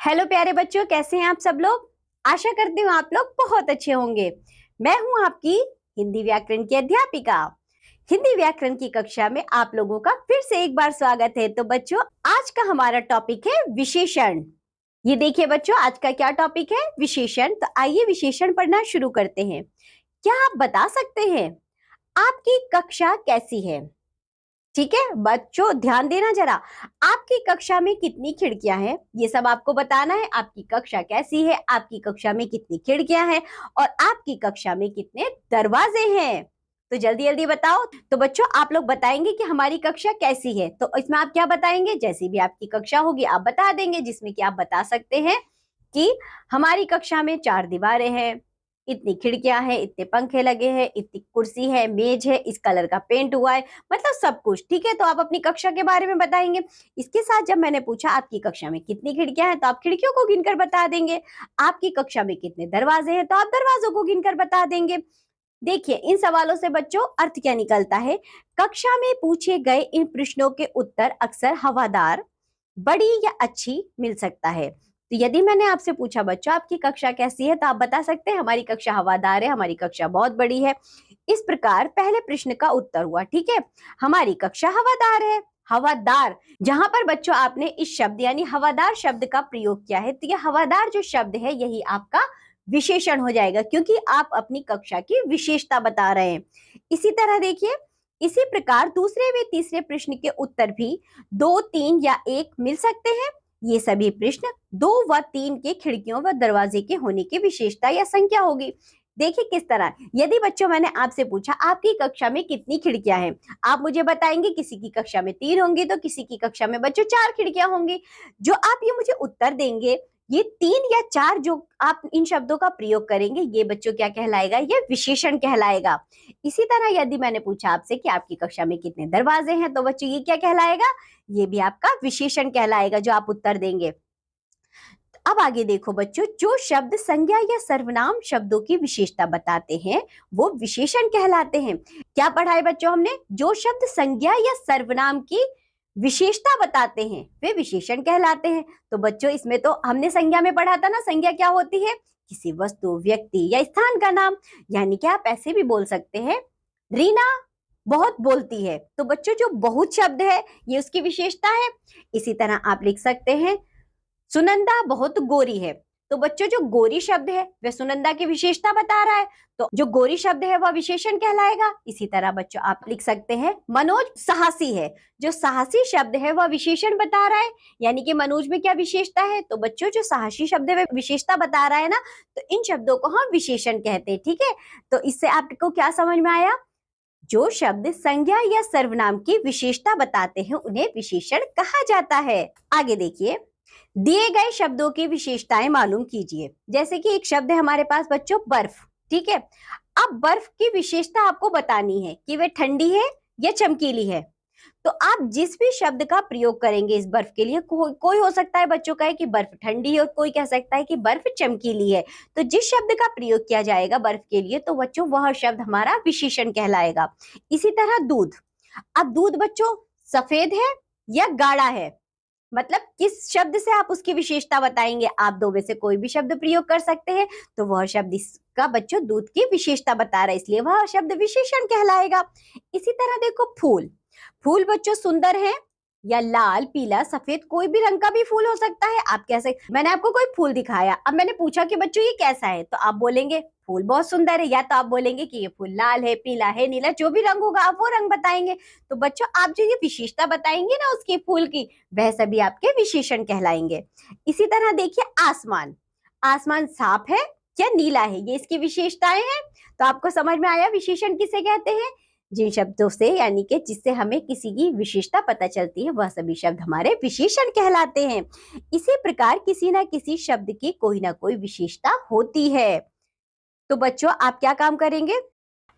Hello प्यारे बच्चों, कैसे हैं आप सब लोग। आशा करती हूँ आप लोग बहुत अच्छे होंगे। मैं हूँ आपकी हिंदी व्याकरण की अध्यापिका। हिंदी व्याकरण की कक्षा में आप लोगों का फिर से एक बार स्वागत है। तो बच्चों, आज का हमारा टॉपिक है विशेषण। ये देखिए बच्चों, आज का क्या टॉपिक है, विशेषण। तो आइए विशेषण पढ़ना शुरू करते हैं। क्या आप बता सकते हैं आपकी कक्षा कैसी है? ठीक है बच्चों, ध्यान देना जरा। आपकी कक्षा में कितनी खिड़कियां हैं, ये सब आपको बताना है। आपकी कक्षा कैसी है, आपकी कक्षा में कितनी खिड़कियां हैं और आपकी कक्षा में कितने दरवाजे हैं। तो जल्दी जल्दी बताओ। तो बच्चों, आप लोग बताएंगे कि हमारी कक्षा कैसी है। तो इसमें आप क्या बताएंगे, जैसी भी आपकी कक्षा होगी आप बता देंगे, जिसमें कि आप बता सकते हैं कि हमारी कक्षा में 4 दीवारें हैं, इतनी खिड़कियां हैं, इतने पंखे लगे हैं, इतनी कुर्सी है, मेज है, इस कलर का पेंट हुआ है, मतलब सब कुछ। ठीक है, तो आप अपनी कक्षा के बारे में बताएंगे। इसके साथ जब मैंने पूछा आपकी कक्षा में कितनी खिड़कियां हैं, तो आप खिड़कियों को गिनकर बता देंगे। आपकी कक्षा में कितने दरवाजे हैं, तो आप दरवाजों को गिनकर बता देंगे। देखिए, इन सवालों से बच्चों अर्थ क्या निकलता है। कक्षा में पूछे गए इन प्रश्नों के उत्तर अक्सर हवादार, बड़ी या अच्छी मिल सकता है। तो यदि मैंने आपसे पूछा बच्चों आपकी कक्षा कैसी है, तो आप बता सकते हैं हमारी कक्षा हवादार है, हमारी कक्षा बहुत बड़ी है। इस प्रकार पहले प्रश्न का उत्तर हुआ। ठीक है, हमारी कक्षा हवादार है। हवादार, जहां पर बच्चों आपने इस शब्द यानी हवादार शब्द का प्रयोग किया है, तो यह हवादार जो शब्द है यही आपका विशेषण हो जाएगा, क्योंकि आप अपनी कक्षा की विशेषता बता रहे हैं। इसी तरह देखिए, इसी प्रकार दूसरे व तीसरे प्रश्न के उत्तर भी 2, 3 या 1 मिल सकते हैं। ये सभी प्रश्न 2 व 3 के खिड़कियों व दरवाजे के होने की विशेषता या संख्या होगी। देखिए किस तरह, यदि बच्चों मैंने आपसे पूछा आपकी कक्षा में कितनी खिड़कियां हैं, आप मुझे बताएंगे किसी की कक्षा में 3 होंगी, तो किसी की कक्षा में बच्चों 4 खिड़कियां होंगी। जो आप ये मुझे उत्तर देंगे, ये 3 या 4 जो आप इन शब्दों का प्रयोग करेंगे, ये बच्चों क्या कहलाएगा, ये विशेषण कहलाएगा। इसी तरह यदि मैंने पूछा आपसे कि आपकी कक्षा में कितने दरवाजे हैं, तो बच्चों ये क्या कहलाएगा, ये भी आपका विशेषण कहलाएगा जो आप उत्तर देंगे। अब आगे देखो बच्चों, जो शब्द संज्ञा या सर्वनाम शब्दों की विशेषता बताते हैं वो विशेषण कहलाते हैं। क्या पढ़ा है बच्चों हमने, जो शब्द संज्ञा या सर्वनाम की विशेषता बताते हैं वे विशेषण कहलाते हैं। तो बच्चों इसमें तो हमने संज्ञा में पढ़ा था ना, संज्ञा क्या होती है, किसी वस्तु, व्यक्ति या स्थान का नाम। यानी कि आप ऐसे भी बोल सकते हैं, रीना बहुत बोलती है। तो बच्चों जो बहुत शब्द है ये उसकी विशेषता है। इसी तरह आप लिख सकते हैं, सुनंदा बहुत गोरी है। तो बच्चों जो गोरी शब्द है वह सुनंदा की विशेषता बता रहा है, तो जो गोरी शब्द है वह विशेषण कहलाएगा। इसी तरह बच्चों आप लिख सकते हैं, मनोज साहसी है। जो साहसी शब्द है वह विशेषण बता रहा है, यानी कि मनोज में क्या विशेषता है। तो बच्चों जो साहसी शब्द है वह विशेषता बता रहा है ना, तो इन शब्दों को हम विशेषण कहते हैं। ठीक है, तो इससे आपको क्या समझ में आया, जो शब्द संज्ञा या सर्वनाम की विशेषता बताते हैं उन्हें विशेषण कहा जाता है। आगे देखिए, दिए गए शब्दों की विशेषताएं मालूम कीजिए। जैसे कि एक शब्द है हमारे पास बच्चों बर्फ। ठीक है, अब बर्फ की विशेषता आपको बतानी है कि वह ठंडी है या चमकीली है। तो आप जिस भी शब्द का प्रयोग करेंगे इस बर्फ के लिए, कोई हो सकता है बच्चों का है कि बर्फ ठंडी है और कोई कह सकता है कि बर्फ चमकीली है। तो जिस शब्द का प्रयोग किया जाएगा बर्फ के लिए, तो बच्चों वह शब्द हमारा विशेषण कहलाएगा। इसी तरह दूध, अब दूध बच्चों सफेद है या गाढ़ा है, मतलब किस शब्द से आप उसकी विशेषता बताएंगे। आप दो में से कोई भी शब्द प्रयोग कर सकते हैं, तो वह शब्द इसका बच्चों दूध की विशेषता बता रहा है, इसलिए वह शब्द विशेषण कहलाएगा। इसी तरह देखो फूल, फूल बच्चों सुंदर है या लाल, पीला, सफेद, कोई भी रंग का भी फूल हो सकता है। आप कैसे, मैंने आपको कोई फूल दिखाया, अब मैंने पूछा कि बच्चों ये कैसा है, तो आप बोलेंगे फूल बहुत सुंदर है, या तो आप बोलेंगे कि ये फूल लाल है, पीला है, नीला, जो भी रंग होगा आप वो रंग बताएंगे। तो बच्चों आप जो ये विशेषता बताएंगे ना उसके फूल की, वह सभी आपके विशेषण कहलाएंगे। इसी तरह देखिए आसमान, आसमान साफ है या नीला है, ये इसकी विशेषताएं हैं। तो आपको समझ में आया विशेषण किसे कहते हैं, जिन शब्दों से यानी कि जिससे हमें किसी की विशेषता पता चलती है वह सभी शब्द हमारे विशेषण कहलाते हैं। इसी प्रकार किसी ना किसी शब्द की कोई ना कोई विशेषता होती है। तो बच्चों आप क्या काम करेंगे,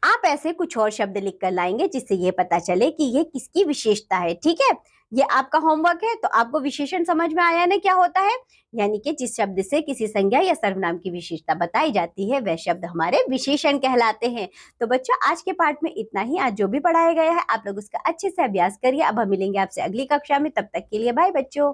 आप ऐसे कुछ और शब्द लिख कर लाएंगे जिससे ये पता चले कि ये किसकी विशेषता है। ठीक है, ये आपका होमवर्क है। तो आपको विशेषण समझ में आया ना क्या होता है, यानी कि जिस शब्द से किसी संज्ञा या सर्वनाम की विशेषता बताई जाती है वह शब्द हमारे विशेषण कहलाते हैं। तो बच्चों आज के पाठ में इतना ही। आज जो भी पढ़ाया गया है आप लोग उसका अच्छे से अभ्यास करिए। अब हम मिलेंगे आपसे अगली कक्षा में, तब तक के लिए बाय बच्चों।